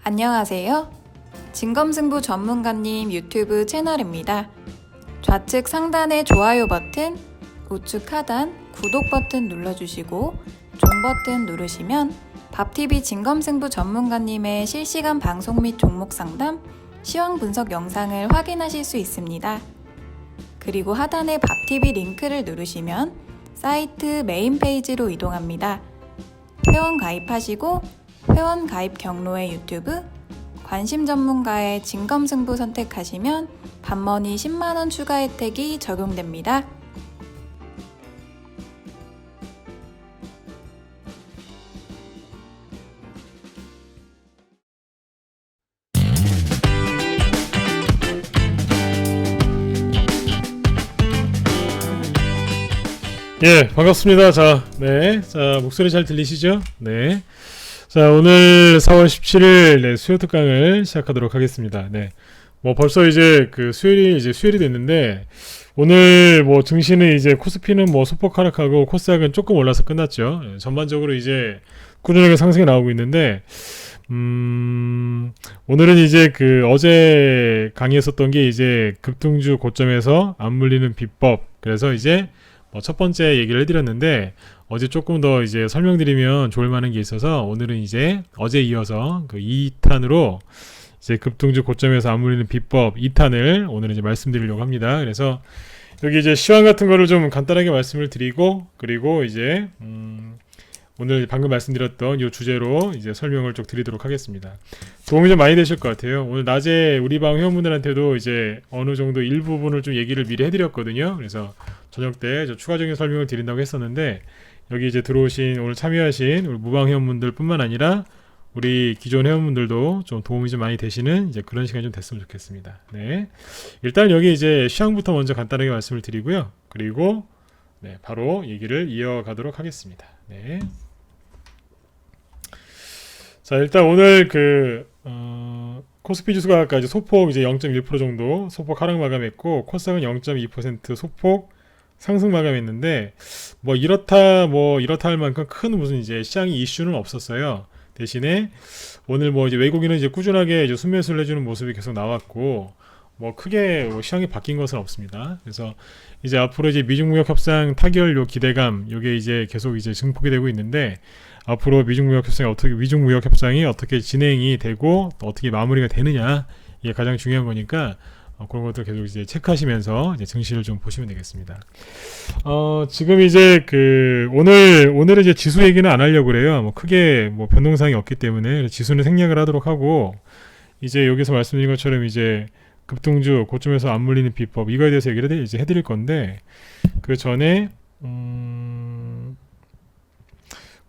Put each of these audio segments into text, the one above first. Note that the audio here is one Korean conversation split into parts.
안녕하세요. 진검승부 전문가님 유튜브 채널입니다. 좌측 상단의 좋아요 버튼, 우측 하단 구독 버튼 눌러주시고 종 버튼 누르시면 밥TV 진검승부 전문가님의 실시간 방송 및 종목 상담, 시황 분석 영상을 확인하실 수 있습니다. 그리고 하단의 밥TV 링크를 누르시면 사이트 메인 페이지로 이동합니다. 회원 가입하시고 회원 가입 경로의 유튜브, 관심 전문가의 진검승부 선택하시면 밥머니 10만원 추가 혜택이 적용됩니다. 예, 반갑습니다. 자, 목소리 잘 들리시죠? 네. 자, 오늘 4월 17일 수요 특강을 시작하도록 하겠습니다. 네. 뭐 벌써 이제 수요일이 됐는데, 오늘 뭐 증시는 이제 코스피는 뭐 소폭 하락하고 코스닥은 조금 올라서 끝났죠. 전반적으로 이제 꾸준하게 상승이 나오고 있는데, 오늘은 이제 어제 강의했었던 게 이제 급등주 고점에서 안 물리는 비법. 그래서 이제 첫 번째 얘기를 해드렸는데, 어제 조금 더 이제 설명드리면 좋을 만한 게 있어서 오늘은 이제 어제 이어서 2탄으로 이제 급등주 고점에서 안 물리는 비법 2탄을 오늘 이제 말씀드리려고 합니다. 그래서 여기 이제 시황 같은 거를 좀 간단하게 말씀을 드리고, 그리고 이제 오늘 방금 말씀드렸던 이 주제로 이제 설명을 좀 드리도록 하겠습니다. 도움이 좀 많이 되실 것 같아요. 오늘 낮에 우리 방 회원분들한테도 이제 어느 정도 일부분을 좀 얘기를 미리 해드렸거든요. 그래서 저녁 때 추가적인 설명을 드린다고 했었는데, 여기 이제 들어오신 오늘 참여하신 우리 무방 회원분들 뿐만 아니라 우리 기존 회원분들도 좀 도움이 좀 많이 되시는 이제 그런 시간이 좀 됐으면 좋겠습니다. 네. 일단 여기 이제 시황부터 먼저 간단하게 말씀을 드리고요. 그리고 바로 얘기를 이어가도록 하겠습니다. 네. 자, 일단 오늘 코스피 지수가 아까 이제 소폭 이제 0.1% 정도 소폭 하락 마감했고, 코스닥은 0.2% 소폭 상승 마감했는데, 이렇다 할 만큼 큰 무슨 이제 시장이 이슈는 없었어요. 대신에 오늘 이제 외국인은 이제 꾸준하게 이제 순매수를 해주는 모습이 계속 나왔고, 크게 시장이 바뀐 것은 없습니다. 그래서 이제 앞으로 이제 미중 무역 협상 타결 기대감, 요게 이제 계속 이제 증폭이 되고 있는데, 앞으로 미중 무역 협상이 어떻게 진행이 되고 어떻게 마무리가 되느냐, 이게 가장 중요한 거니까 그런 것들 계속 이제 체크하시면서 이제 증시를 좀 보시면 되겠습니다. 지금 이제 오늘은 이제 지수 얘기는 안 하려고 그래요. 크게 변동사항이 없기 때문에 지수는 생략을 하도록 하고, 이제 여기서 말씀드린 것처럼 이제 급등주 고점에서 안 물리는 비법, 이거에 대해서 얘기를 이제 해드릴 건데, 그 전에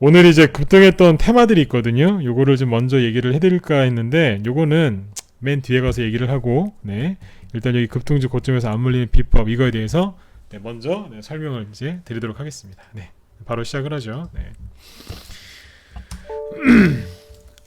오늘 이제 급등했던 테마들이 있거든요. 요거를 좀 먼저 얘기를 해드릴까 했는데, 요거는 맨 뒤에 가서 얘기를 하고, 일단 여기 급등주 고점에서 안 물리는 비법, 이거에 대해서 먼저 설명을 이제 드리도록 하겠습니다. 바로 시작을 하죠.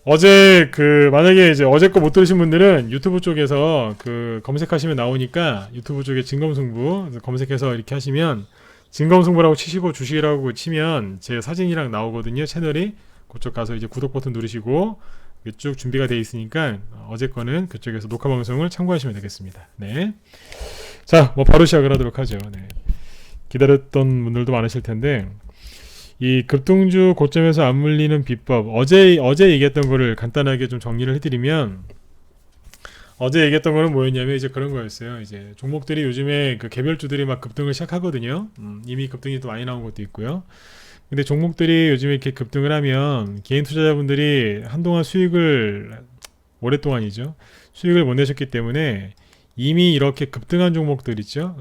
어제 만약에 이제 어제 거 못 들으신 분들은 유튜브 쪽에서 검색하시면 나오니까, 유튜브 쪽에 진검승부 검색해서 이렇게 하시면 진검승부라고 치시고 주식이라고 치면 제 사진이랑 나오거든요. 채널이. 그쪽 가서 이제 구독 버튼 누르시고 쭉 준비가 되어 있으니까 어제 거는 그쪽에서 녹화 방송을 참고하시면 되겠습니다. 자, 바로 시작을 하도록 하죠. 기다렸던 분들도 많으실 텐데, 이 급등주 고점에서 안 물리는 비법, 어제 얘기했던 거를 간단하게 좀 정리를 해드리면, 어제 얘기했던 거는 뭐였냐면 이제 그런 거였어요. 이제 종목들이 요즘에 개별주들이 막 급등을 시작하거든요. 이미 급등이 또 많이 나온 것도 있고요. 근데 종목들이 요즘에 이렇게 급등을 하면 개인 투자자분들이 한동안 오랫동안이죠. 수익을 못 내셨기 때문에 이미 이렇게 급등한 종목들 있죠.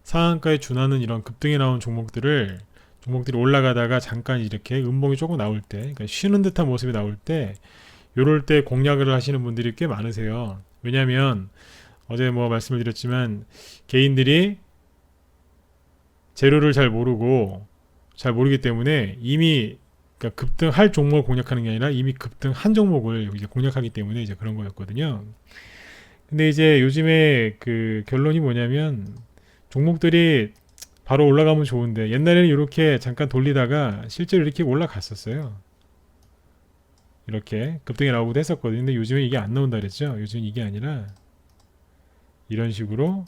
상한가에 준하는 이런 급등에 나온 종목들이 올라가다가 잠깐 이렇게 음봉이 조금 나올 때, 그러니까 쉬는 듯한 모습이 나올 때, 요럴 때 공략을 하시는 분들이 꽤 많으세요. 왜냐하면 어제 말씀을 드렸지만, 개인들이 재료를 잘 모르기 때문에 이미 급등할 종목을 공략하는 게 아니라 이미 급등한 종목을 이제 공략하기 때문에 이제 그런 거였거든요. 근데 이제 요즘에 결론이 뭐냐면, 종목들이 바로 올라가면 좋은데, 옛날에는 이렇게 잠깐 돌리다가 실제로 이렇게 올라갔었어요. 이렇게 급등이 나오기도 했었거든요. 근데 요즘에 이게 안 나온다 그랬죠. 요즘 이게 아니라 이런 식으로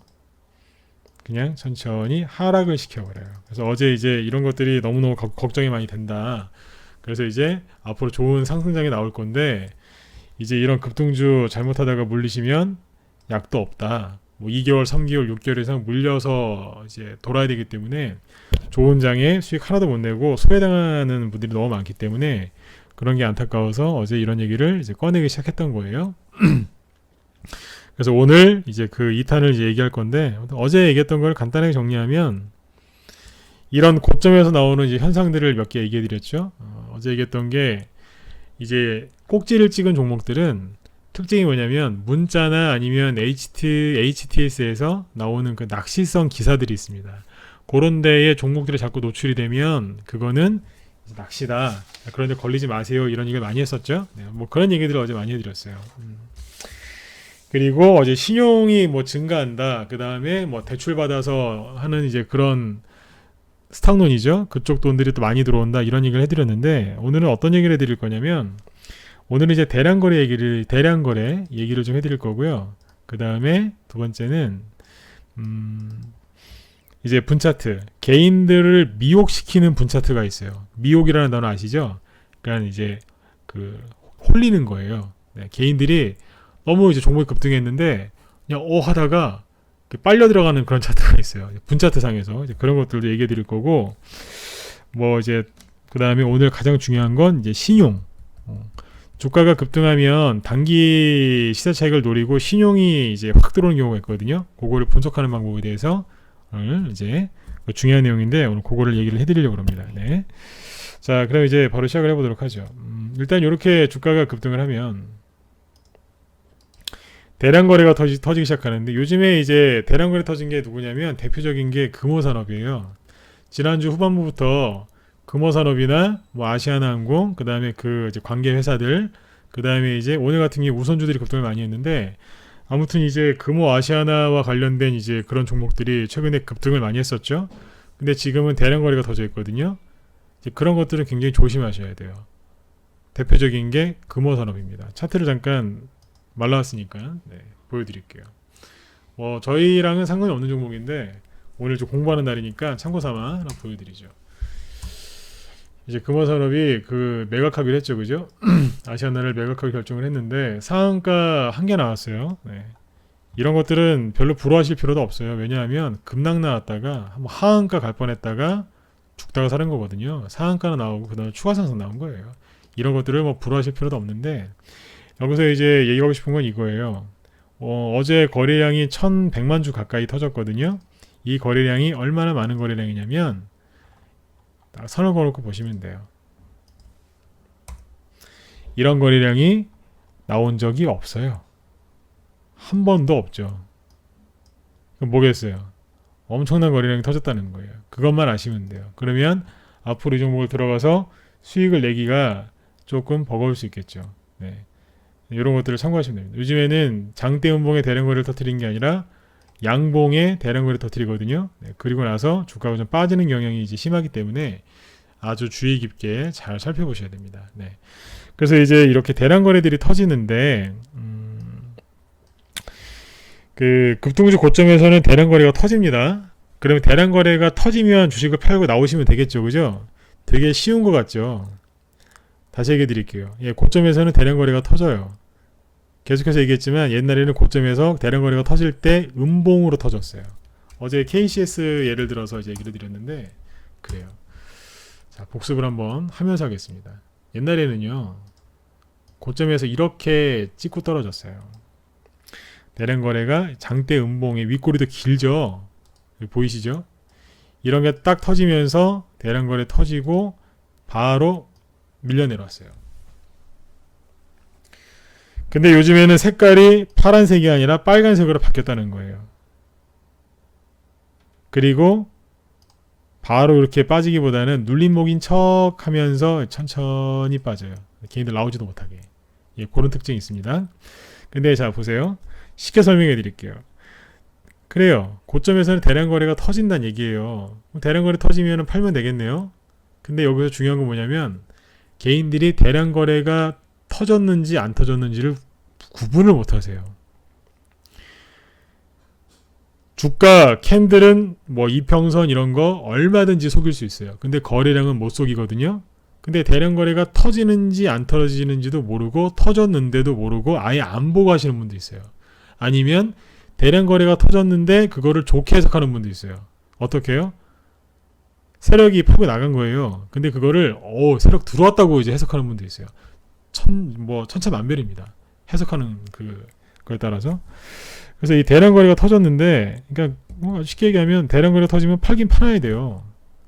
그냥 천천히 하락을 시켜버려요. 그래서 어제 이제 이런 것들이 너무너무 걱정이 많이 된다. 그래서 이제 앞으로 좋은 상승장이 나올 건데 이제 이런 급등주 잘못하다가 물리시면 약도 없다. 뭐 2개월, 3개월, 6개월 이상 물려서 이제 돌아야 되기 때문에 좋은 장에 수익 하나도 못 내고 소외당하는 분들이 너무 많기 때문에 그런 게 안타까워서 어제 이런 얘기를 이제 꺼내기 시작했던 거예요. 그래서 오늘 이제 그 2탄을 이제 얘기할 건데 어제 얘기했던 걸 간단하게 정리하면 이런 고점에서 나오는 이제 현상들을 몇 개 얘기해 드렸죠. 어제 얘기했던 게 이제 꼭지를 찍은 종목들은 특징이 뭐냐면 문자나 아니면 HTS에서 나오는 그 낚시성 기사들이 있습니다. 그런 데에 종목들이 자꾸 노출이 되면 그거는 낚시다. 그런데 걸리지 마세요. 이런 얘기를 많이 했었죠. 네, 뭐 그런 얘기들을 어제 많이 해드렸어요. 그리고 어제 신용이 뭐 증가한다. 그 다음에 뭐 대출 받아서 하는 이제 그런 스탁론이죠. 그쪽 돈들이 또 많이 들어온다. 이런 얘기를 해드렸는데 오늘은 어떤 얘기를 해드릴 거냐면 오늘은 이제 대량거래 얘기를 좀 해드릴 거고요. 그 다음에 두 번째는 이제 분차트, 개인들을 미혹시키는 분차트가 있어요. 미혹이라는 단어 아시죠? 그러니까 이제 그 홀리는 거예요. 네, 개인들이 너무 이제 종목이 급등했는데 그냥 하다가 빨려 들어가는 그런 차트가 있어요. 분차트 상에서 이제 그런 것들도 얘기해드릴 거고 뭐 이제 그 다음에 오늘 가장 중요한 건 이제 신용. 주가가 급등하면 단기 시세 차익을 노리고 신용이 이제 확 들어오는 경우가 있거든요. 그거를 분석하는 방법에 대해서 오늘 이제 중요한 내용인데 오늘 그거를 얘기를 해드리려고 합니다. 네. 자, 그럼 이제 바로 시작을 해보도록 하죠. 일단 이렇게 주가가 급등을 하면 대량 거래가 터지기 시작하는데 요즘에 이제 대량 거래 터진 게 누구냐면 대표적인 게 금호산업이에요. 지난주 후반부부터 금호산업이나 뭐 아시아나항공, 그 다음에 그 이제 관계 회사들, 그 다음에 이제 오늘 같은 경우 우선주들이 급등을 많이 했는데 아무튼 이제 금호 아시아나와 관련된 이제 그런 종목들이 최근에 급등을 많이 했었죠. 근데 지금은 대량 거래가 터져 있거든요. 이제 그런 것들은 굉장히 조심하셔야 돼요. 대표적인 게 금호산업입니다. 차트를 잠깐 말라왔으니까 네, 보여드릴게요. 저희랑은 상관이 없는 종목인데 오늘 좀 공부하는 날이니까 참고삼아 하나 보여드리죠. 이제 금호산업이 그 매각 합의를 했죠, 그죠? 아시아나를 매각 합의 결정을 했는데 상한가 한 개 나왔어요. 네. 이런 것들은 별로 부러워하실 필요도 없어요. 왜냐하면 급락 나왔다가 한번 하한가 갈 뻔했다가 죽다가 사는 거거든요. 상한가는 나오고 그다음에 추가 상승 나온 거예요. 이런 것들을 뭐 부러워하실 필요도 없는데 여기서 이제 얘기하고 싶은 건 이거예요. 어제 거래량이 1,100만 주 가까이 터졌거든요. 이 거래량이 얼마나 많은 거래량이냐면 선을 그어놓고 보시면 돼요. 이런 거래량이 나온 적이 없어요. 한 번도 없죠. 그럼 뭐겠어요? 엄청난 거래량이 터졌다는 거예요. 그것만 아시면 돼요. 그러면 앞으로 이 종목을 들어가서 수익을 내기가 조금 버거울 수 있겠죠. 네. 이런 것들을 참고하시면 됩니다. 요즘에는 장대 음봉에 대량 거래를 터뜨린 게 아니라 양봉에 대량 거래를 터뜨리거든요. 네. 그리고 나서 주가가 좀 빠지는 경향이 이제 심하기 때문에 아주 주의 깊게 잘 살펴보셔야 됩니다. 네. 그래서 이제 이렇게 대량 거래들이 터지는데 그 급등주 고점에서는 대량 거래가 터집니다. 그러면 대량 거래가 터지면 주식을 팔고 나오시면 되겠죠, 그죠? 되게 쉬운 것 같죠? 다시 얘기해 드릴게요. 예, 고점에서는 대량 거래가 터져요. 계속해서 얘기했지만 옛날에는 고점에서 대량 거래가 터질 때 음봉으로 터졌어요. 어제 KCS 예를 들어서 이제 얘기를 드렸는데 그래요. 자, 복습을 한번 하면서 하겠습니다. 옛날에는요, 고점에서 이렇게 찍고 떨어졌어요. 대량 거래가 장대 음봉의 윗꼬리도 길죠. 보이시죠? 이런 게 딱 터지면서 대량 거래 터지고 바로 밀려 내려왔어요. 근데 요즘에는 색깔이 파란색이 아니라 빨간색으로 바뀌었다는 거예요. 그리고 바로 이렇게 빠지기보다는 눌림목인 척 하면서 천천히 빠져요. 개인들 나오지도 못하게. 예, 그런 특징이 있습니다. 근데 자, 보세요. 쉽게 설명해 드릴게요. 그래요. 고점에서는 대량 거래가 터진다는 얘기예요. 대량 거래 터지면 팔면 되겠네요. 근데 여기서 중요한 건 뭐냐면 개인들이 대량 거래가 터졌는지 안 터졌는지를 구분을 못 하세요. 주가 캔들은 뭐 이평선 이런 거 얼마든지 속일 수 있어요. 근데 거래량은 못 속이거든요. 근데 대량 거래가 터지는지 안 터지는지도 모르고 터졌는데도 모르고 아예 안 보고 하시는 분도 있어요. 아니면 대량 거래가 터졌는데 그거를 좋게 해석하는 분도 있어요. 어떻게 해요? 세력이 팔고 나간 거예요. 근데 그거를 세력 들어왔다고 이제 해석하는 분도 있어요. 천차만별입니다. 해석하는 그거에 따라서. 그래서 이 대량 거래가 터졌는데, 그러니까 뭐 쉽게 얘기하면 대량 거래가 터지면 팔긴 팔아야 돼요.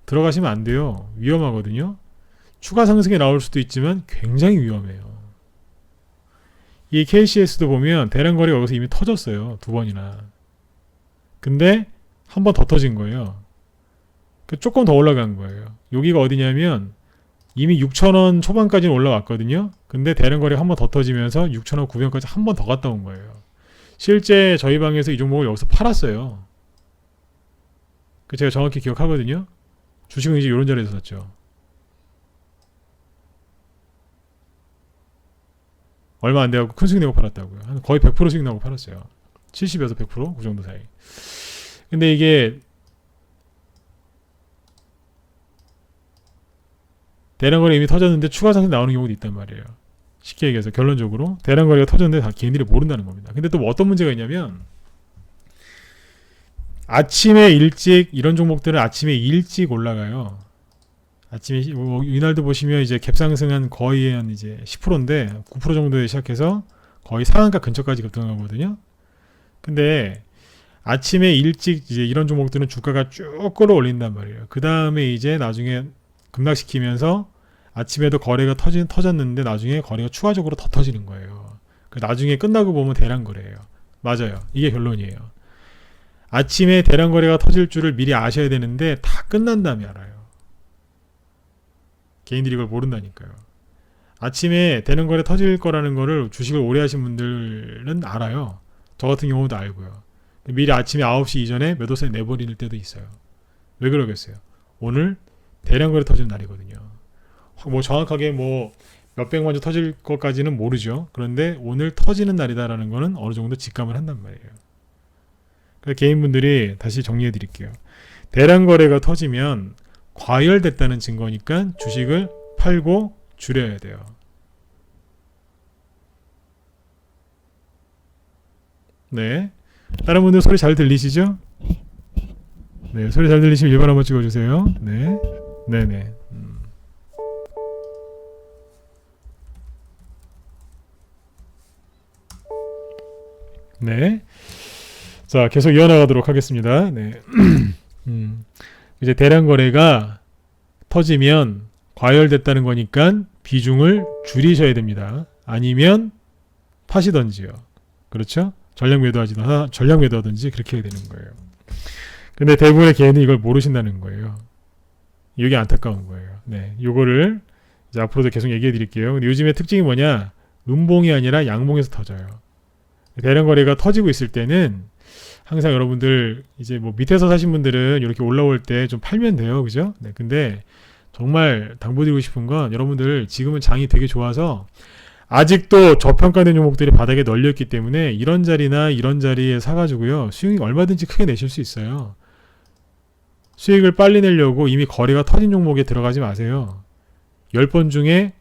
들어가시면 안 돼요. 위험하거든요. 추가 상승이 나올 수도 있지만 굉장히 위험해요. 이 KCS도 보면 대량 거래가 여기서 이미 터졌어요. 2번이나. 근데 한 번 더 터진 거예요. 조금 더 올라간 거예요. 여기가 어디냐면 이미 6,000원 초반까지는 올라왔거든요. 근데 대량 거래가 한 번 더 터지면서 6,000원 900원까지 한 번 더 갔다 온 거예요. 실제 저희 방에서 이 종목을 여기서 팔았어요. 제가 정확히 기억하거든요. 주식은 이제 이런 자리에서 샀죠. 얼마 안 돼갖고 큰 수익 내고 팔았다고요. 한 거의 100% 수익 나고 팔았어요. 70에서 100%? 그 정도 사이. 근데 이게 대량 거래 이미 터졌는데 추가 상승 나오는 경우도 있단 말이에요. 쉽게 얘기해서 결론적으로 대량 거래가 터졌는데 다 개인들이 모른다는 겁니다. 근데 또 뭐 어떤 문제가 있냐면 아침에 일찍 이런 종목들은 아침에 일찍 올라가요. 아침에 이날도 보시면 이제 갭상승한 거의 한 이제 10%인데 9% 정도에 시작해서 거의 상한가 근처까지 급등하거든요. 근데 아침에 일찍 이제 이런 종목들은 주가가 쭉 끌어올린단 말이에요. 그 다음에 이제 나중에 급락시키면서 아침에도 거래가 터졌는데 나중에 거래가 추가적으로 더 터지는 거예요. 나중에 끝나고 보면 대량 거래예요. 맞아요. 이게 결론이에요. 아침에 대량 거래가 터질 줄을 미리 아셔야 되는데 다 끝난 다음에 알아요. 개인들이 이걸 모른다니까요. 아침에 대량 거래 터질 거라는 거를 주식을 오래 하신 분들은 알아요. 저 같은 경우도 알고요. 미리 아침에 9시 이전에 매도세 내버리는 때도 있어요. 왜 그러겠어요? 오늘 대량 거래 터지는 날이거든요. 뭐 정확하게 뭐 몇백만 주 터질 것까지는 모르죠. 그런데 오늘 터지는 날이다라는 거는 어느 정도 직감을 한단 말이에요. 그러니까 개인분들이 다시 정리해 드릴게요. 대량 거래가 터지면 과열됐다는 증거니까 주식을 팔고 줄여야 돼요. 네. 다른 분들 소리 잘 들리시죠? 네, 소리 잘 들리시면 1번 한번 찍어주세요. 네. 네네. 네. 자, 계속 이어나가도록 하겠습니다. 네. 이제 대량 거래가 터지면 과열됐다는 거니까 비중을 줄이셔야 됩니다. 아니면 파시던지요. 그렇죠? 전량 매도하든지 그렇게 해야 되는 거예요. 근데 대부분의 개인은 이걸 모르신다는 거예요. 이게 안타까운 거예요. 네. 요거를 이제 앞으로도 계속 얘기해 드릴게요. 근데 요즘의 특징이 뭐냐? 음봉이 아니라 양봉에서 터져요. 대량 거래가 터지고 있을 때는 항상 여러분들 이제 뭐 밑에서 사신 분들은 이렇게 올라올 때 좀 팔면 돼요. 그죠? 네. 근데 정말 당부드리고 싶은 건 여러분들 지금은 장이 되게 좋아서 아직도 저평가된 종목들이 바닥에 널려있기 때문에 이런 자리나 이런 자리에 사가지고요. 수익이 얼마든지 크게 내실 수 있어요. 수익을 빨리 내려고 이미 거래가 터진 종목에 들어가지 마세요. 10번 중에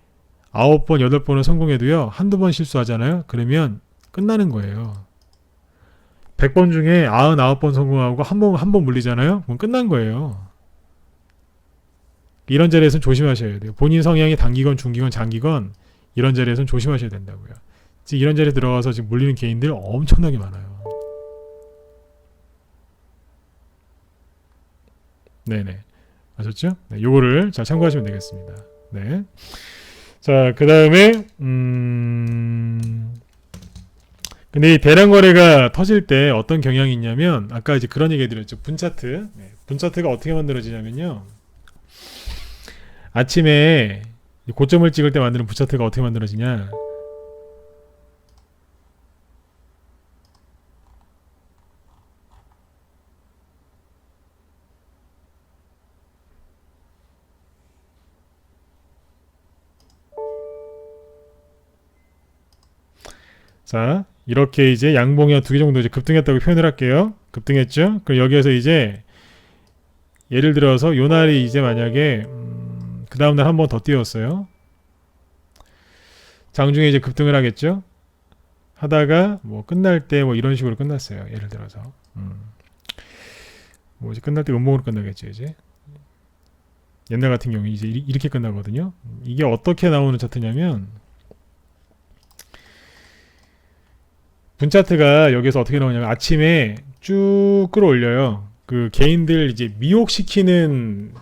9번, 8번을 성공해도요. 한두 번 실수하잖아요. 그러면 끝나는 거예요. 100번 중에 99번 성공하고 한 번 물리잖아요. 그럼 끝난 거예요. 이런 자리에서는 조심하셔야 돼요. 본인 성향이 단기건, 중기건, 장기건 이런 자리에서는 조심하셔야 된다고요. 지금 이런 자리에 들어가서 지금 물리는 개인들 엄청나게 많아요. 네네. 아셨죠? 네, 요거를 잘 참고하시면 되겠습니다. 네. 자, 그 다음에 근데 이 대량 거래가 터질 때 어떤 경향이 있냐면 아까 이제 그런 얘기 드렸죠. 분차트. 네, 분차트가 어떻게 만들어지냐면요. 아침에 고점을 찍을 때 만드는 분차트가 어떻게 만들어지냐. 자, 이렇게 이제 양봉이 한 두 개 정도 이제 급등했다고 표현을 할게요. 급등했죠? 그럼 여기에서 이제 예를 들어서 요 날이 이제 만약에 그 다음날 한 번 더 뛰었어요. 장중에 이제 급등을 하겠죠? 하다가 뭐 끝날 때 뭐 이런 식으로 끝났어요. 예를 들어서 뭐 이제 끝날 때 음봉으로 끝나겠죠. 이제 옛날 같은 경우 이제 이렇게 끝나거든요. 이게 어떻게 나오는 차트냐면 분차트가 여기서 어떻게 나오냐면 아침에 쭉 끌어올려요. 그 개인들 이제 미혹시키는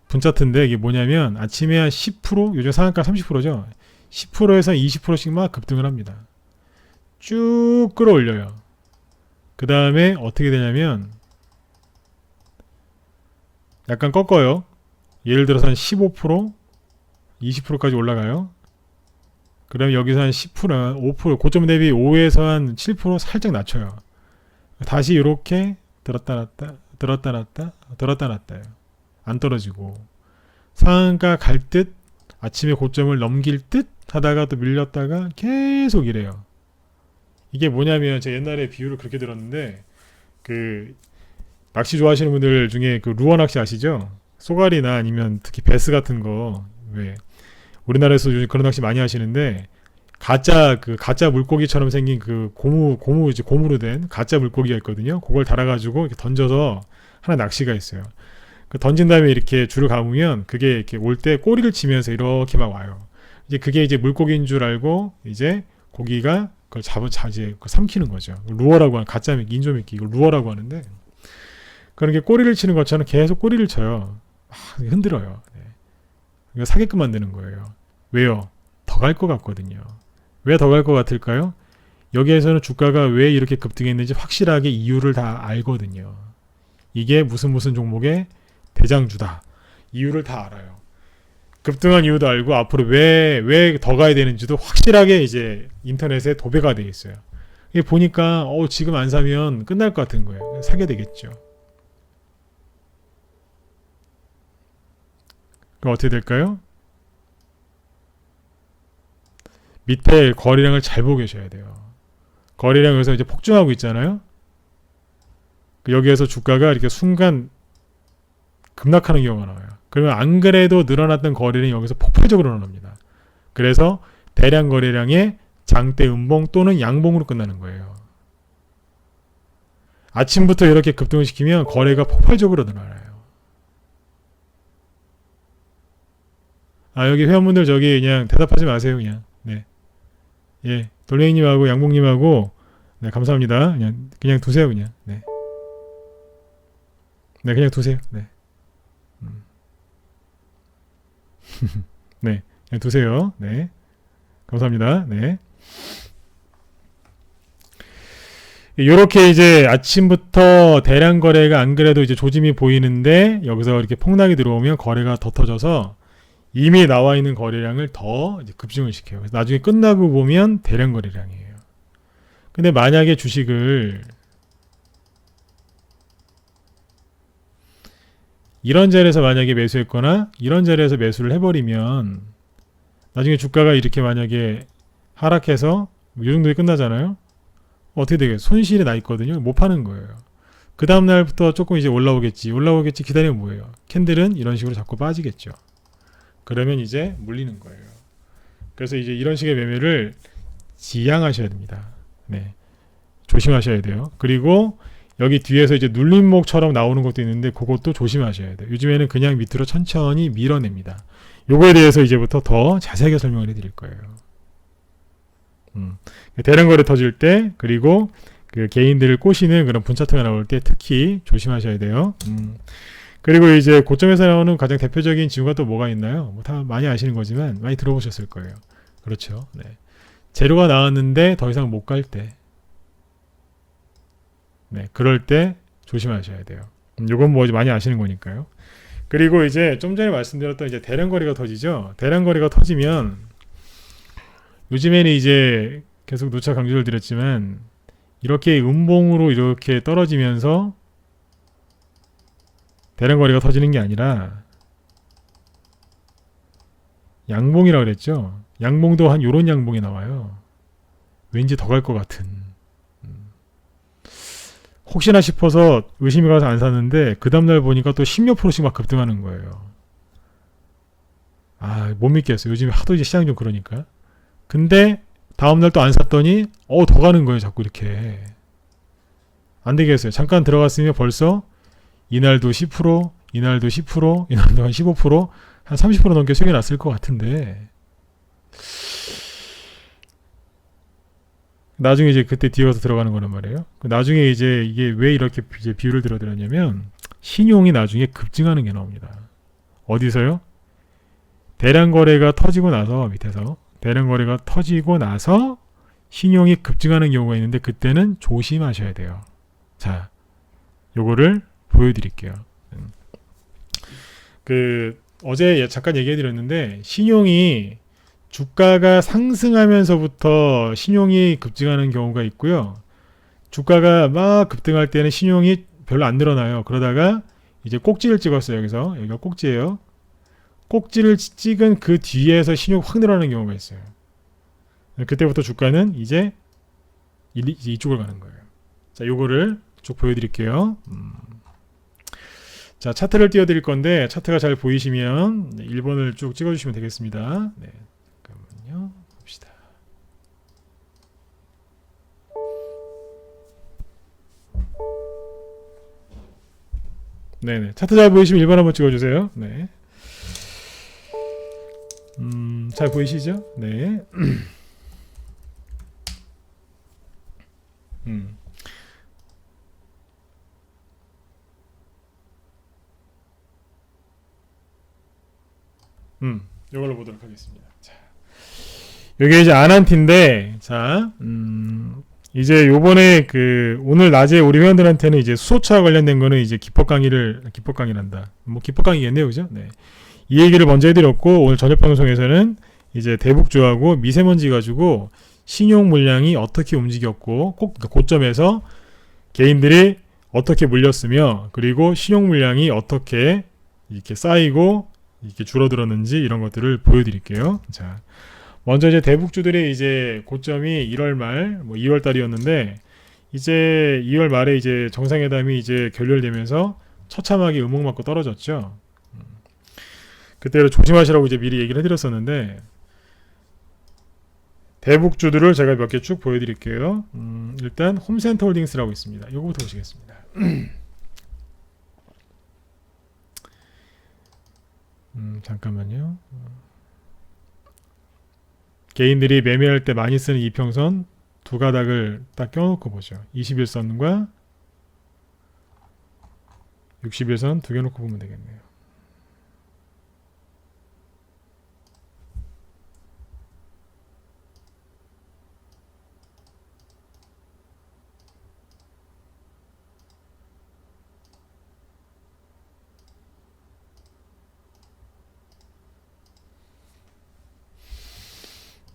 분차트인데 이게 뭐냐면 아침에 한 10% 요즘 상한가 30%죠. 10%에서 20%씩 막 급등을 합니다. 쭉 끌어올려요. 그 다음에 어떻게 되냐면 약간 꺾어요. 예를 들어서 한 15%, 20%까지 올라가요. 그럼 여기서 한 10%, 5%, 고점 대비 5에서 한 7% 살짝 낮춰요. 다시 이렇게 들었다 놨다, 들었다 놨다, 들었다 놨다요. 안 떨어지고 상한가 갈 듯, 아침에 고점을 넘길 듯 하다가 또 밀렸다가 계속 이래요. 이게 뭐냐면 제가 옛날에 비유를 그렇게 들었는데 그 낚시 좋아하시는 분들 중에 그 루어 낚시 아시죠? 쏘가리나 아니면 특히 베스 같은 거 왜 우리나라에서 요즘 그런 낚시 많이 하시는데 가짜 물고기처럼 생긴 그 고무로 된 가짜 물고기가 있거든요. 그걸 달아가지고 이렇게 던져서 하나 낚시가 있어요. 그 던진 다음에 이렇게 줄을 감으면 그게 이렇게 올 때 꼬리를 치면서 이렇게 막 와요. 이제 그게 이제 물고기인 줄 알고 이제 고기가 그걸 이제 삼키는 거죠. 루어라고 하는 가짜 인조미끼 이걸 루어라고 하는데 그런 게 꼬리를 치는 것처럼 계속 꼬리를 쳐요. 막 흔들어요. 네. 이거 사게끔 만드는 거예요. 왜요? 더 갈 것 같거든요. 왜 더 갈 것 같을까요? 여기에서는 주가가 왜 이렇게 급등했는지 확실하게 이유를 다 알거든요. 이게 무슨 종목의 대장주다. 이유를 다 알아요. 급등한 이유도 알고 앞으로 왜 더 가야 되는지도 확실하게 이제 인터넷에 도배가 돼 있어요. 이게 보니까 지금 안 사면 끝날 것 같은 거예요. 사게 되겠죠. 그럼 어떻게 될까요? 밑에 거래량을 잘 보고 계셔야 돼요. 거래량 여기서 이제 폭증하고 있잖아요. 여기에서 주가가 이렇게 순간 급락하는 경우가 나와요. 그러면 안 그래도 늘어났던 거래량이 여기서 폭발적으로 늘어납니다. 그래서 대량 거래량의 장대 음봉 또는 양봉으로 끝나는 거예요. 아침부터 이렇게 급등을 시키면 거래가 폭발적으로 늘어나요. 여기 회원분들 저기 그냥 대답하지 마세요. 그냥. 네. 예. 돌멩이님하고 양봉님하고 네, 감사합니다. 그냥 두세요. 그냥. 네. 네, 그냥 두세요. 네. 네, 그냥 두세요. 네, 감사합니다. 네, 이렇게 이제 아침부터 대량 거래가 안 그래도 이제 조짐이 보이는데 여기서 이렇게 폭락이 들어오면 거래가 더 터져서 이미 나와 있는 거래량을 더 이제 급증을 시켜요. 그래서 나중에 끝나고 보면 대량 거래량이에요. 근데 만약에 주식을 이런 자리에서 만약에 매수했거나 이런 자리에서 매수를 해버리면 나중에 주가가 이렇게 만약에 하락해서 이 정도에 끝나잖아요. 어떻게 되겠어요? 손실이 나 있거든요. 못 파는 거예요. 그 다음 날부터 조금 이제 올라오겠지 기다리면 뭐예요? 캔들은 이런 식으로 자꾸 빠지겠죠. 그러면 이제 물리는 거예요. 그래서 이제 이런 식의 매매를 지양하셔야 됩니다. 네, 조심하셔야 돼요. 그리고 여기 뒤에서 이제 눌림목처럼 나오는 것도 있는데 그것도 조심하셔야 돼요. 요즘에는 그냥 밑으로 천천히 밀어냅니다. 요거에 대해서 이제부터 더 자세하게 설명을 해드릴 거예요. 대량 거래 터질 때 그리고 그 개인들을 꼬시는 그런 분차트가 나올 때 특히 조심하셔야 돼요. 그리고 이제 고점에서 나오는 가장 대표적인 징후가 또 뭐가 있나요? 뭐 다 많이 아시는 거지만 많이 들어보셨을 거예요. 그렇죠. 네. 재료가 나왔는데 더 이상 못 갈 때. 네, 그럴 때 조심하셔야 돼요. 요건 뭐 많이 아시는 거니까요. 그리고 이제 좀 전에 말씀드렸던 이제 대량 거래가 터지죠. 대량 거래가 터지면 요즘에는 이제 계속 누차 강조를 드렸지만 이렇게 음봉으로 이렇게 떨어지면서 대량 거래가 터지는 게 아니라 양봉이라고 그랬죠. 양봉도 한 요런 양봉이 나와요. 왠지 더 갈 것 같은. 혹시나 싶어서 의심이 가서 안 샀는데 그 다음날 보니까 또 10몇 프로씩 막 급등하는 거예요. 아, 못 믿겠어요. 요즘에 하도 이제 시장이 좀 그러니까. 근데 다음날 또 안 샀더니 더 가는 거예요. 자꾸 이렇게. 안 되겠어요. 잠깐 들어갔으면 벌써 이날도 10%, 이날도 10%, 이날도 한 15%, 한 30% 넘게 수익이 났을 것 같은데 나중에 이제 그때 뒤에 가서 들어가는 거란 말이에요. 나중에 이제 이게 왜 이렇게 이제 비율을 들어드렸냐면 신용이 나중에 급증하는 게 나옵니다. 어디서요? 대량 거래가 터지고 나서 밑에서 대량 거래가 터지고 나서 신용이 급증하는 경우가 있는데 그때는 조심하셔야 돼요. 자, 요거를 보여드릴게요. 어제 잠깐 얘기해드렸는데 신용이 주가가 상승하면서부터 신용이 급증하는 경우가 있고요. 주가가 막 급등할 때는 신용이 별로 안 늘어나요. 그러다가 이제 꼭지를 찍었어요. 여기가 꼭지예요. 꼭지를 찍은 그 뒤에서 신용이 확 늘어나는 경우가 있어요. 그때부터 주가는 이제 이쪽을 가는 거예요. 자, 요거를 쭉 보여드릴게요. 자, 차트를 띄워드릴 건데 차트가 잘 보이시면 1번을 쭉 찍어주시면 되겠습니다. 네, 잠깐만요. 봅시다. 네네, 차트 잘 보이시면 1번 한번 찍어주세요. 네. 잘 보이시죠? 네. 이걸로 보도록 하겠습니다. 자, 이게 이제 아난티인데, 자, 이제 요번에 오늘 낮에 우리 회원들한테는 이제 수소차 관련된 거는 이제 기법 강의란다. 뭐 기법 강의겠네요, 그죠? 네. 이 얘기를 먼저 해드렸고, 오늘 저녁 방송에서는 이제 대북주하고 미세먼지 가지고 신용 물량이 어떻게 움직였고, 고점에서 개인들이 어떻게 물렸으며, 그리고 신용 물량이 어떻게 이렇게 쌓이고, 이렇게 줄어들었는지 이런 것들을 보여드릴게요. 자, 먼저 이제 대북주들의 이제 고점이 1월 말, 2월 달이었는데, 이제 2월 말에 이제 정상회담이 이제 결렬되면서 처참하게 음목 맞고 떨어졌죠. 그때를 조심하시라고 이제 미리 얘기를 해드렸었는데, 대북주들을 제가 몇 개 쭉 보여드릴게요. 일단 홈센터홀딩스라고 있습니다. 이거부터 보시겠습니다. 잠깐만요. 개인들이 매매할 때 많이 쓰는 이평선 두 가닥을 딱 껴놓고 보죠. 21선과 61선 두 개 놓고 보면 되겠네요.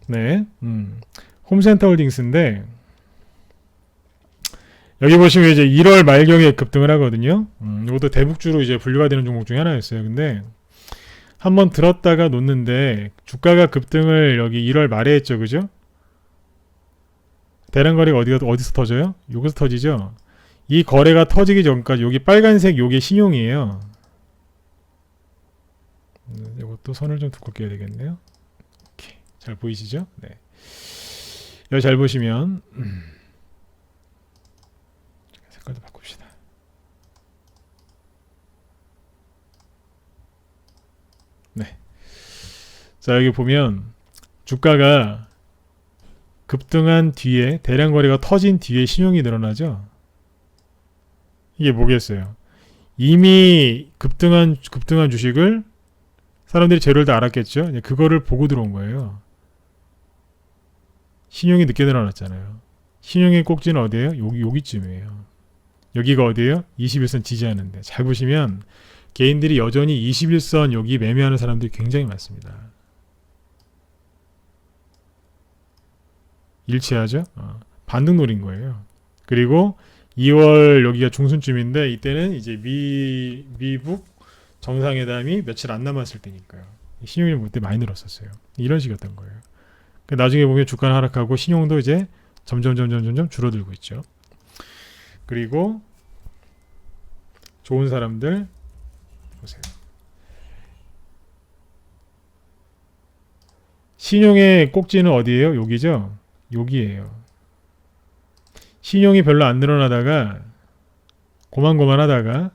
네, 홈센터홀딩스인데 여기 보시면 이제 1월 말경에 급등을 하거든요. 이것도 대북주로 이제 분류가 되는 종목 중에 하나였어요. 근데 한번 들었다가 놓는데 주가가 급등을 여기 1월 말에 했죠, 그죠? 대량 거래가 어디서 터져요? 여기서 터지죠. 이 거래가 터지기 전까지 여기 빨간색 요게 신용이에요. 이것도 선을 좀 두껍게 해야 되겠네요. 잘 보이시죠? 네. 여기 잘 보시면 색깔도 바꿉시다. 네. 자, 여기 보면 주가가 급등한 뒤에 대량 거래가 터진 뒤에 신용이 늘어나죠. 이게 뭐겠어요? 이미 급등한 주식을 사람들이 재료를 다 알았겠죠. 그거를 보고 들어온 거예요. 신용이 늦게 늘어났잖아요. 신용의 꼭지는 어디예요? 여기쯤이에요. 여기가 어디예요? 21선 지지하는데. 잘 보시면 개인들이 여전히 21선 여기 매매하는 사람들이 굉장히 많습니다. 일치하죠? 반등 노린 거예요. 그리고 2월 여기가 중순쯤인데 이때는 이제 미북 정상회담이 며칠 안 남았을 때니까요. 신용이 그때 많이 늘었었어요. 이런 식이었던 거예요. 나중에 보면 주가는 하락하고 신용도 이제 점점 줄어들고 있죠. 그리고 좋은 사람들 보세요. 신용의 꼭지는 어디예요? 여기죠? 여기예요. 신용이 별로 안 늘어나다가 고만고만하다가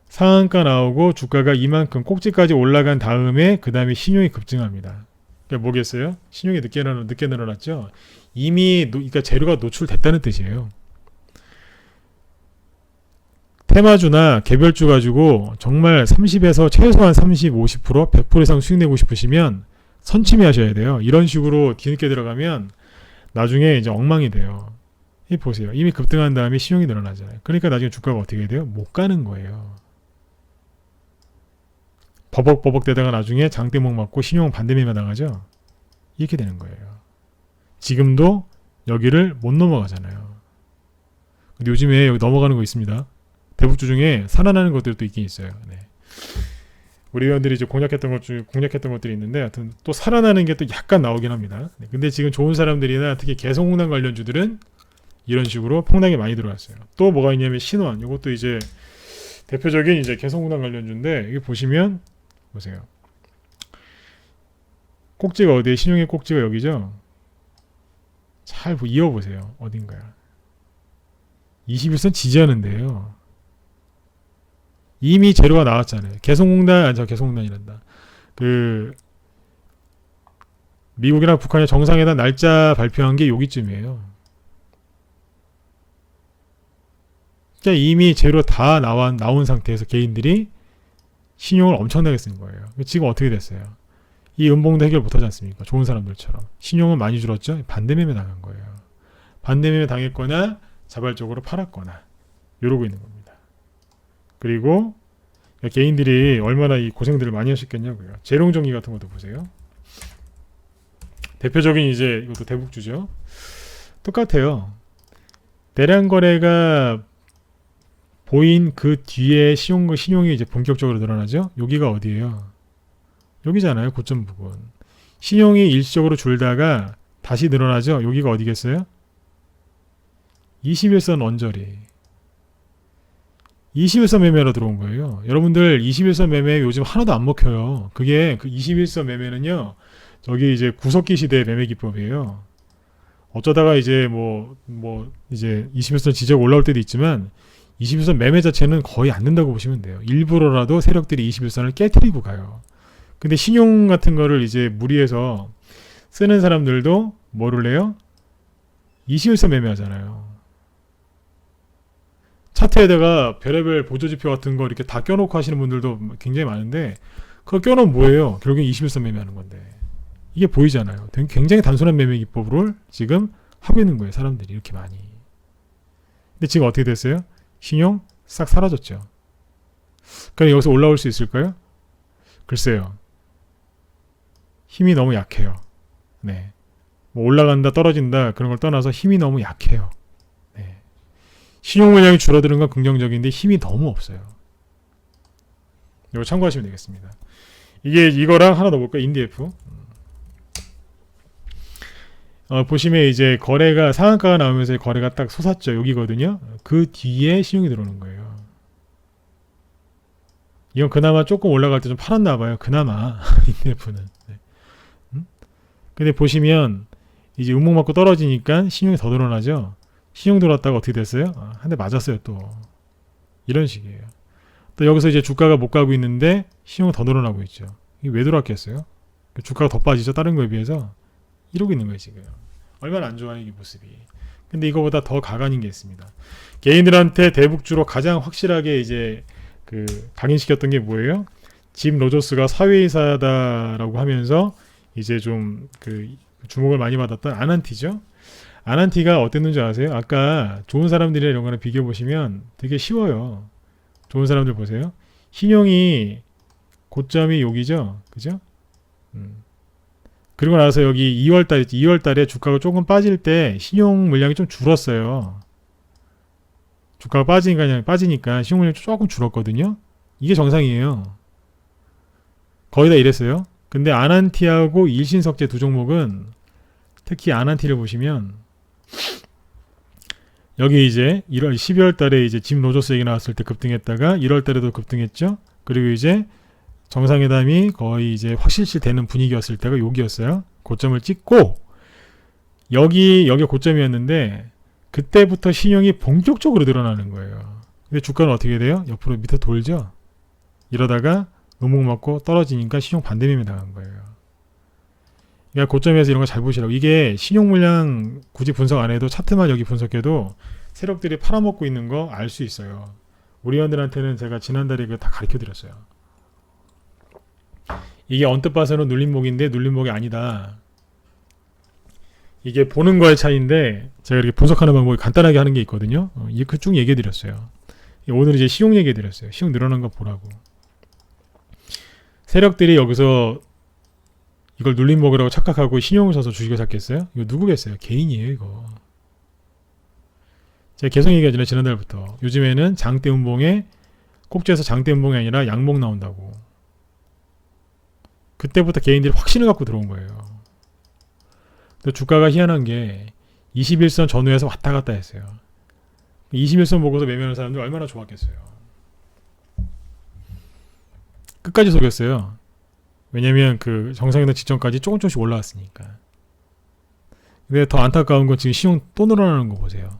상한가 나오고 주가가 이만큼 꼭지까지 올라간 다음에 그 다음에 신용이 급증합니다. 그러니까 뭐겠어요? 신용이 늦게 늘어났죠? 이미 그러니까 재료가 노출됐다는 뜻이에요. 테마주나 개별주 가지고 정말 30에서 최소한 30, 50%, 100% 이상 수익 내고 싶으시면 선침해 하셔야 돼요. 이런 식으로 뒤늦게 들어가면 나중에 이제 엉망이 돼요. 이 보세요. 이미 급등한 다음에 신용이 늘어나잖아요. 그러니까 나중에 주가가 어떻게 돼요? 못 가는 거예요. 버벅버벅 되다가 나중에 장대목 맞고 신용은 반대매매 당하죠. 이렇게 되는 거예요. 지금도 여기를 못 넘어가잖아요. 근데 요즘에 여기 넘어가는 거 있습니다. 대북주 중에 살아나는 것들도 있긴 있어요. 네. 우리 회원들이 이제 공략했던 것들이 있는데, 하여튼 또 살아나는 게 또 약간 나오긴 합니다. 네. 근데 지금 좋은 사람들이나 특히 개성공단 관련주들은 이런 식으로 폭락이 많이 들어왔어요. 또 뭐가 있냐면 신원. 이것도 이제 대표적인 이제 개성공단 관련주인데, 여기 보시면 보세요. 꼭지가 어디에? 신용의 꼭지가 여기죠. 잘 이어보세요. 어딘가요? 21선 지지하는데요. 이미 재료가 나왔잖아요. 개성공단이란다. 그 미국이나 북한의 정상회담 날짜 발표한 게 여기쯤이에요. 그러니까 이미 재료 다 나온 상태에서 개인들이 신용을 엄청나게 쓴 거예요. 지금 어떻게 됐어요? 이 음봉도 해결 못하지 않습니까? 좋은 사람들처럼. 신용은 많이 줄었죠? 반대매매 당한 거예요. 반대매매 당했거나 자발적으로 팔았거나 이러고 있는 겁니다. 그리고 개인들이 얼마나 이 고생들을 많이 하셨겠냐고요. 재롱정리 같은 것도 보세요. 대표적인 이제 이것도 대북주죠. 똑같아요. 대량 거래가 보인 그 뒤에 신용이 이제 본격적으로 늘어나죠. 여기가 어디예요? 여기잖아요. 고점 부분. 신용이 일시적으로 줄다가 다시 늘어나죠. 여기가 어디겠어요? 21선 언저리. 21선 매매로 들어온 거예요. 여러분들 21선 매매 요즘 하나도 안 먹혀요. 그게 그 21선 매매는요. 저기 이제 구석기 시대의 매매 기법이에요. 어쩌다가 이제 이제 21선 지적 올라올 때도 있지만 21선 매매 자체는 거의 안 된다고 보시면 돼요. 일부러라도 세력들이 21선을 깨트리고 가요. 근데 신용 같은 거를 이제 무리해서 쓰는 사람들도 뭐를 해요? 21선 매매하잖아요. 차트에다가 별의별 보조지표 같은 거 이렇게 다 껴놓고 하시는 분들도 굉장히 많은데 그거 껴놓으면 뭐예요? 결국엔 21선 매매하는 건데 이게 보이잖아요. 굉장히 단순한 매매 기법을 지금 하고 있는 거예요. 사람들이 이렇게 많이. 근데 지금 어떻게 됐어요? 신용 싹 사라졌죠. 그럼 여기서 올라올 수 있을까요? 글쎄요. 힘이 너무 약해요. 네. 뭐 올라간다 떨어진다 그런 걸 떠나서 힘이 너무 약해요. 네. 신용 물량이 줄어드는 건 긍정적인데 힘이 너무 없어요. 이거 참고하시면 되겠습니다. 이거랑 하나 더 볼까요? 인디F. 보시면 이제 거래가 상한가가 나오면서 거래가 딱 솟았죠. 여기거든요. 그 뒤에 신용이 들어오는 거예요. 이건 그나마 조금 올라갈 때 좀 팔았나 봐요. 그나마 인디F는. 네. 근데 보시면 이제 음목 맞고 떨어지니까 신용이 더 늘어나죠. 신용 들어왔다가 어떻게 됐어요? 한 대 맞았어요. 또 이런 식이에요. 또 여기서 이제 주가가 못 가고 있는데 신용이 더 늘어나고 있죠. 이게 왜 들어왔겠어요? 주가가 더 빠지죠. 다른 거에 비해서. 이러고 있는 거예요. 지금 얼마나 안 좋아요. 이 모습이. 근데 이거보다 더 가관인 게 있습니다. 개인들한테 대북주로 가장 확실하게 이제 그 각인시켰던 게 뭐예요? 짐 로저스가 사회이사다라고 하면서 이제 좀 그 주목을 많이 받았던 아난티죠. 아난티가 어땠는지 아세요? 아까 좋은 사람들이랑 이런 거랑 비교해 보시면 되게 쉬워요. 좋은 사람들 보세요. 신용이 고점이 여기죠, 그죠? 그리고 나서 여기 2월달에 주가가 조금 빠질 때 신용 물량이 좀 줄었어요. 주가가 빠지니까 신용 물량이 조금 줄었거든요. 이게 정상이에요. 거의 다 이랬어요. 근데 아난티하고 일신석재 두 종목은 특히 아난티를 보시면 여기 이제 12월 달에 이제 짐 로저스 얘기 나왔을 때 급등했다가 1월 달에도 급등했죠. 그리고 이제 정상회담이 거의 이제 확실시 되는 분위기였을 때가 여기였어요. 고점을 찍고 여기 고점이었는데 그때부터 신용이 본격적으로 늘어나는 거예요. 근데 주가는 어떻게 돼요? 옆으로 밑에 돌죠. 이러다가 음목 맞고 떨어지니까 신용 반대매매 당한 거예요. 그러니까 고점에서 이런 거 잘 보시라고. 이게 신용 물량 굳이 분석 안 해도 차트만 여기 분석해도 세력들이 팔아먹고 있는 거 알 수 있어요. 우리 회원들한테는 제가 지난달에 그거 다 가르쳐 드렸어요. 이게 언뜻 봐서는 눌림목인데 눌림목이 아니다. 이게 보는 거의 차이인데 제가 이렇게 분석하는 방법이 간단하게 하는 게 있거든요. 이거 쭉 얘기해 드렸어요. 오늘 이제 시용 얘기해 드렸어요. 시용 늘어난 거 보라고. 세력들이 여기서 이걸 눌림목이라고 착각하고 신용을 사서 주식을 샀겠어요? 이거 누구겠어요? 개인이에요, 이거. 제가 계속 얘기하잖아요, 지난달부터. 요즘에는 장대 음봉에 꼭지에서 장대 음봉이 아니라 양목 나온다고. 그때부터 개인들이 확신을 갖고 들어온 거예요. 근데 주가가 희한한 게 21선 전후에서 왔다 갔다 했어요. 21선 보고서 매매하는 사람들 얼마나 좋았겠어요. 끝까지 속였어요. 왜냐면 그 정상회담 직전까지 조금씩 올라왔으니까. 근데 더 안타까운 건 지금 신용 또 늘어나는 거 보세요.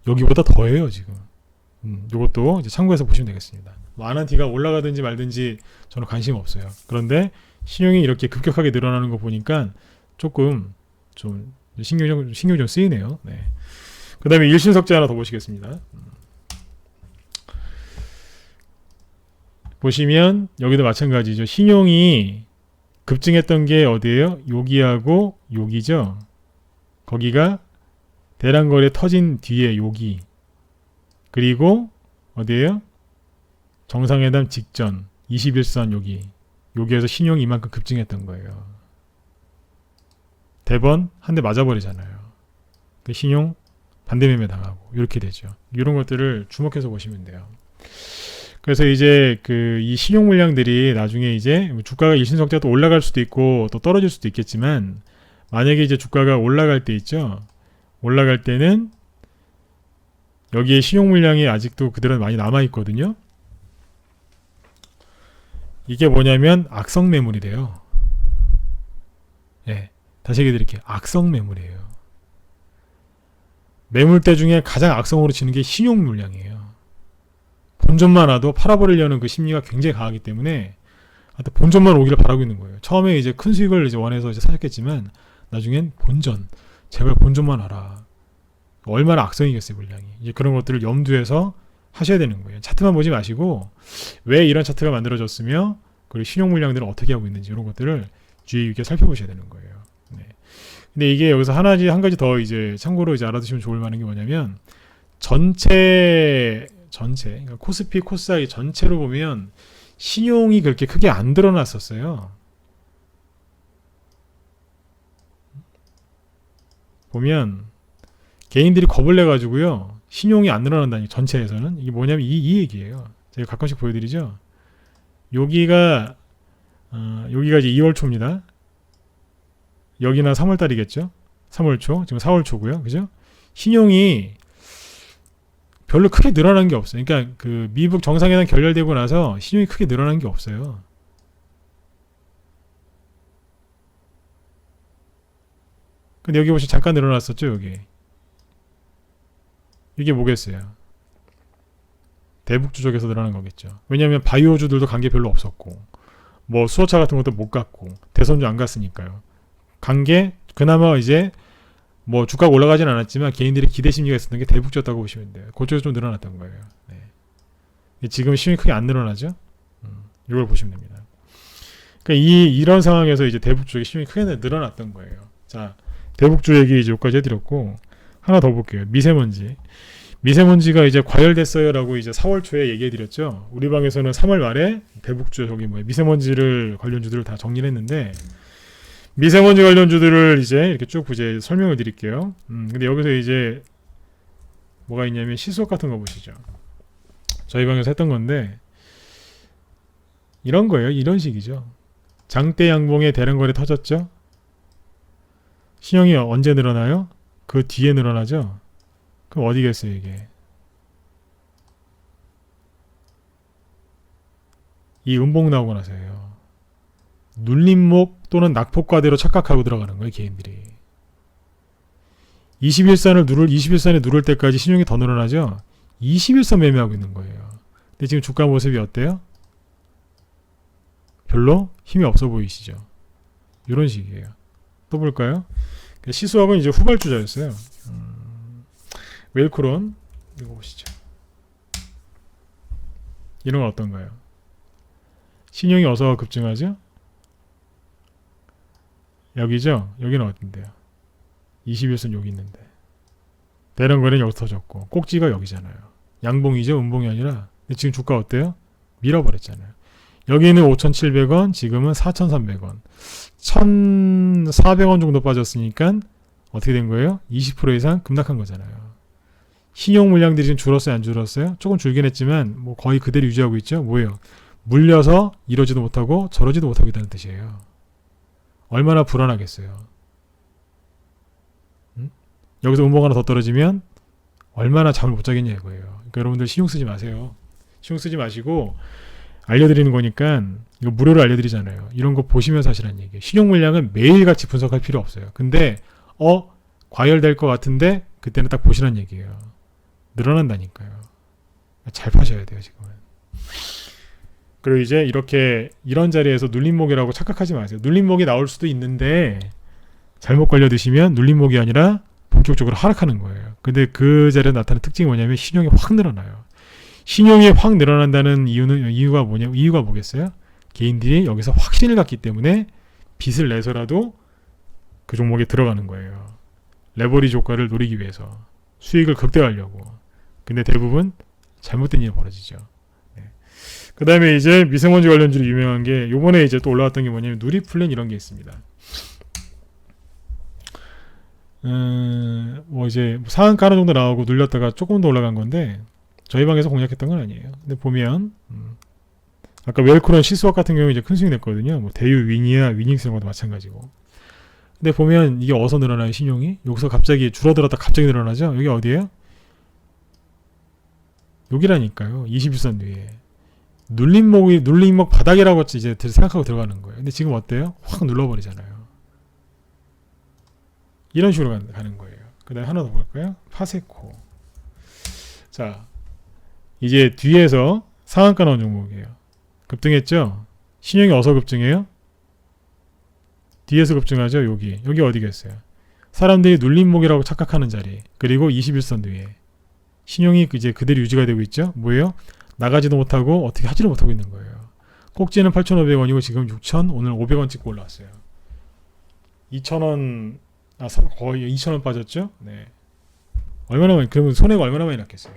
여기보다 더해요 지금. 요것도 이제 참고해서 보시면 되겠습니다. 뭐 아난티가 올라가든지 말든지 저는 관심 없어요. 그런데 신용이 이렇게 급격하게 늘어나는 거 보니까 조금 좀 신경이 좀 쓰이네요. 네. 그 다음에 일신석재 하나 더 보시겠습니다. 보시면 여기도 마찬가지죠. 신용이 급증했던 게 어디예요? 여기하고 여기죠. 거기가 대량거래 터진 뒤에 여기. 그리고 어디예요? 정상회담 직전 21선 여기에서 신용이 이만큼 급증했던 거예요. 대번 한 대 맞아버리잖아요. 그 신용 반대매매 당하고 이렇게 되죠. 이런 것들을 주목해서 보시면 돼요. 그래서 이제 그 이 신용 물량들이 나중에 이제 주가가 일신석재가 또 올라갈 수도 있고 또 떨어질 수도 있겠지만 만약에 이제 주가가 올라갈 때 있죠. 올라갈 때는 여기에 신용 물량이 아직도 그대로 많이 남아 있거든요. 이게 뭐냐면 악성 매물이 돼요. 예. 다시 얘기 드릴게요. 악성 매물이에요. 매물대 중에 가장 악성으로 치는 게 신용 물량이에요. 본전만 와도 팔아버리려는 그 심리가 굉장히 강하기 때문에 본전만 오기를 바라고 있는 거예요. 처음에 이제 큰 수익을 이제 원해서 이제 사셨겠지만 나중엔 본전, 제발 본전만 와라. 얼마나 악성이겠어요, 물량이. 이제 그런 것들을 염두에서 하셔야 되는 거예요. 차트만 보지 마시고 왜 이런 차트가 만들어졌으며 그리고 신용 물량들은 어떻게 하고 있는지 이런 것들을 주의 깊게 살펴보셔야 되는 거예요. 네. 근데 이게 여기서 한 가지 더 이제 참고로 이제 알아두시면 좋을 만한 게 뭐냐면 전체 그러니까 코스피 코스닥이 전체로 보면 신용이 그렇게 크게 안 드러났었어요. 보면 개인들이 겁을 내 가지고요 신용이 안 늘어난다니 전체에서는 이게 뭐냐면 이 얘기예요. 제가 가끔씩 보여드리죠. 여기가 이제 2월 초입니다. 여기나 3월 달이겠죠. 3월 초 지금 4월 초고요. 그죠? 신용이 별로 크게 늘어난 게 없어요. 그러니까 그 미국 정상회담 결렬되고 나서 신용이 크게 늘어난 게 없어요. 근데 여기 보시면 잠깐 늘어났었죠, 여기. 이게 뭐겠어요? 대북주 쪽에서 늘어난 거겠죠. 왜냐하면 바이오주들도 간 게 별로 없었고, 뭐 수소차 같은 것도 못 갔고, 대선주 안 갔으니까요. 간 게 그나마 이제 뭐 주가가 올라가진 않았지만 개인들의 기대 심리가 있었던 게 대북주였다고 보시면 돼요. 그쪽에서 좀 늘어났던 거예요. 네. 지금 신용이 크게 안 늘어나죠? 이걸 보시면 됩니다. 그러니까 이런 상황에서 이제 대북 쪽에 신용이 크게 늘어났던 거예요. 자, 대북주 얘기 이제 여기까지 해드렸고 하나 더 볼게요. 미세먼지가 이제 과열됐어요라고 이제 4월 초에 얘기해드렸죠. 우리 방에서는 3월 말에 대북주 저기 미세먼지를 관련주들을 다 정리를 했는데 미세먼지 관련주들을 이제 이렇게 쭉 이제 설명을 드릴게요. 근데 여기서 이제 뭐가 있냐면 시속 같은 거 보시죠. 저희 방에서 했던 건데 이런 거예요. 이런 식이죠. 장대 양봉에 대량거래 터졌죠. 신용이 언제 늘어나요? 그 뒤에 늘어나죠. 그럼 어디겠어요 이게? 이 음봉 나오고 나서요. 눌림목 또는 낙폭과대로 착각하고 들어가는 거예요 개인들이. 21선에 누를 때까지 신용이 더 늘어나죠. 21선 매매하고 있는 거예요. 근데 지금 주가 모습이 어때요? 별로 힘이 없어 보이시죠? 이런 식이에요. 또 볼까요? 시수학은 이제 후발주자였어요. 웰크론 이거 보시죠. 이런 건 어떤가요? 신용이 어서 급증하죠? 여기죠? 여기는 어딘데요? 21선 여기 있는데 대량 거래는 여기서 터졌고 꼭지가 여기잖아요. 양봉이죠? 음봉이 아니라. 근데 지금 주가 어때요? 밀어버렸잖아요. 여기는 5,700원, 지금은 4,300원. 1,400원 정도 빠졌으니까 어떻게 된 거예요? 20% 이상 급락한 거잖아요. 신용 물량들이 지금 줄었어요? 안 줄었어요? 조금 줄긴 했지만 뭐 거의 그대로 유지하고 있죠? 뭐예요? 물려서 이러지도 못하고 저러지도 못하고 있다는 뜻이에요. 얼마나 불안하겠어요. 여기서 음봉 하나 더 떨어지면 얼마나 잠을 못 자겠냐 이거예요. 그러니까 여러분들 신경 쓰지 마세요. 신경 쓰지 마시고 알려드리는 거니까 이거 무료로 알려드리잖아요. 이런 거 보시면서 하시라는 얘기예요. 신용 물량은 매일같이 분석할 필요 없어요. 근데 과열될 것 같은데 그때는 딱 보시라는 얘기예요. 늘어난다니까요. 잘 파셔야 돼요 지금은. 그리고 이제 이렇게 이런 자리에서 눌림목이라고 착각하지 마세요. 눌림목이 나올 수도 있는데 잘못 걸려 드시면 눌림목이 아니라 본격적으로 하락하는 거예요. 근데 그 자리에 나타나는 특징이 뭐냐면 신용이 확 늘어나요. 신용이 확 늘어난다는 이유가 뭐겠어요? 개인들이 여기서 확신을 갖기 때문에 빚을 내서라도 그 종목에 들어가는 거예요. 레버리지 효과를 노리기 위해서 수익을 극대화하려고. 근데 대부분 잘못된 일이 벌어지죠. 네. 그 다음에 이제 미세먼지 관련주로 유명한 게 요번에 이제 또 올라왔던 게 뭐냐면 누리플랜 이런 게 있습니다. 뭐 이제 상한가 하나 정도 나오고 눌렸다가 조금 더 올라간 건데 저희 방에서 공략했던 건 아니에요. 근데 보면 아까 웰크론 시스웍 같은 경우에 이제 큰 수익 냈거든요. 뭐 대유 위니아 위닝스 이런 것도 마찬가지고. 근데 보면 이게 어디서 늘어나요 신용이? 여기서 갑자기 줄어들었다 갑자기 늘어나죠. 여기 어디예요? 여기라니까요. 21선 뒤에 눌림목 바닥이라고 이제 생각하고 들어가는 거예요. 근데 지금 어때요? 확 눌러버리잖아요. 이런 식으로 가는 거예요. 그 다음에 하나 더 볼까요? 파세코. 자, 이제 뒤에서 상한가 나온 종목이에요. 급등했죠? 신용이 어디서 급증해요? 뒤에서 급증하죠? 여기 어디겠어요? 사람들이 눌림목이라고 착각하는 자리. 그리고 21선 뒤에 신용이 이제 그대로 유지가 되고 있죠? 뭐예요? 나가지도 못하고 어떻게 하지도 못하고 있는 거예요. 꼭지는 8,500원이고 지금 6,000, 오늘 500원 찍고 올라왔어요. 2,000원, 거의 2,000원 빠졌죠? 네. 그러면 손해가 얼마나 많이 났겠어요?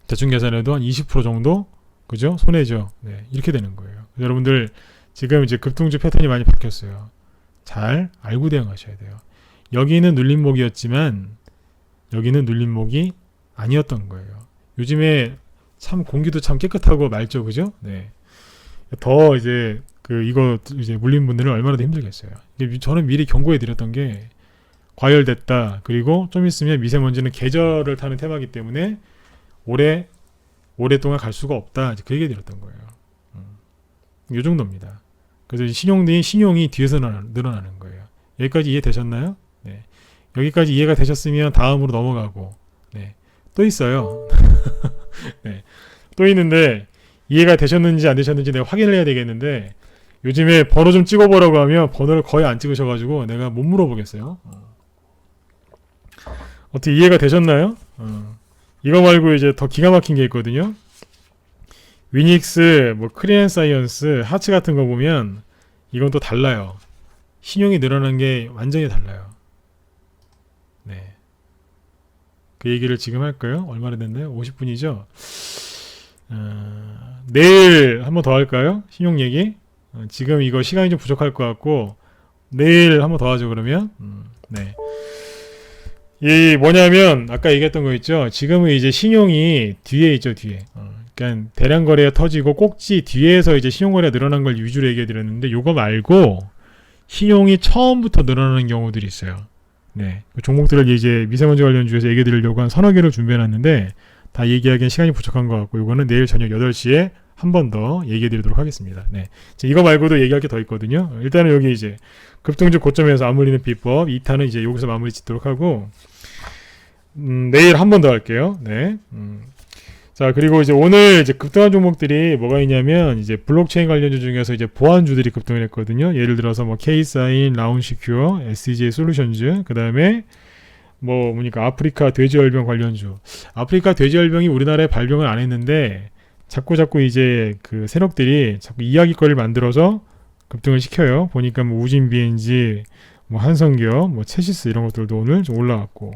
대충 계산해도 한 20% 정도? 그죠? 손해죠. 네. 이렇게 되는 거예요. 여러분들 지금 이제 급등주 패턴이 많이 바뀌었어요. 잘 알고 대응하셔야 돼요. 여기는 눌림목이었지만 여기는 눌림목이 아니었던 거예요. 요즘에 참 공기도 참 깨끗하고 맑죠, 그죠? 네. 더 이제 이거 이제 물린 분들은 얼마나 더 힘들겠어요. 저는 미리 경고해 드렸던 게 과열됐다. 그리고 좀 있으면 미세먼지는 계절을 타는 테마이기 때문에 오랫동안 갈 수가 없다. 그 얘기 드렸던 거예요. 이 정도입니다. 그래서 신용이 뒤에서 늘어나는 거예요. 여기까지 이해되셨나요? 네. 여기까지 이해가 되셨으면 다음으로 넘어가고, 네. 또 있어요. 네. 또 있는데 이해가 되셨는지 안 되셨는지 내가 확인을 해야 되겠는데 요즘에 번호 좀 찍어보라고 하면 번호를 거의 안 찍으셔가지고 내가 못 물어보겠어요. 어떻게 이해가 되셨나요? 이거 말고 이제 더 기가 막힌 게 있거든요. 위닉스, 뭐 크리엔사이언스, 하츠 같은 거 보면 이건 또 달라요. 신용이 늘어난 게 완전히 달라요. 네. 그 얘기를 지금 할까요? 얼마나 됐나요? 50분이죠? 내일 한번 더 할까요? 신용 얘기? 지금 이거 시간이 좀 부족할 것 같고 내일 한번 더 하죠 그러면. 네. 이 뭐냐면 아까 얘기했던 거 있죠. 지금은 이제 신용이 뒤에 있죠 뒤에. 그러니까 대량 거래가 터지고 꼭지 뒤에서 이제 신용 거래가 늘어난 걸 위주로 얘기해 드렸는데 요거 말고 신용이 처음부터 늘어나는 경우들이 있어요. 네. 그 종목들을 이제 미세먼지 관련주에서 얘기 드리려고 한 서너 개를 준비해놨는데 다 얘기하기엔 시간이 부족한 것 같고 이거는 내일 저녁 8시에 한 번 더 얘기해 드리도록 하겠습니다. 네. 이거 말고도 얘기할 게 더 있거든요. 일단은 여기 이제 급등주 고점에서 맞물리는 비법 2탄은 이제 여기서 마무리 짓도록 하고 내일 한 번 더 할게요. 네. 자, 그리고 이제 오늘 이제 급등한 종목들이 뭐가 있냐면 이제 블록체인 관련주 중에서 이제 보안주들이 급등을 했거든요. 예를 들어서 뭐 K사인, 라운시큐어, SCJ 솔루션즈, 그다음에 뭐니까 아프리카 돼지열병 관련주. 아프리카 돼지열병이 우리나라에 발병을 안 했는데 자꾸 이제 그 세력들이 자꾸 이야기거리를 만들어서 급등을 시켜요. 보니까 뭐 우진 BNG, 뭐 한성기업, 뭐 체시스 이런 것들도 오늘 좀 올라왔고,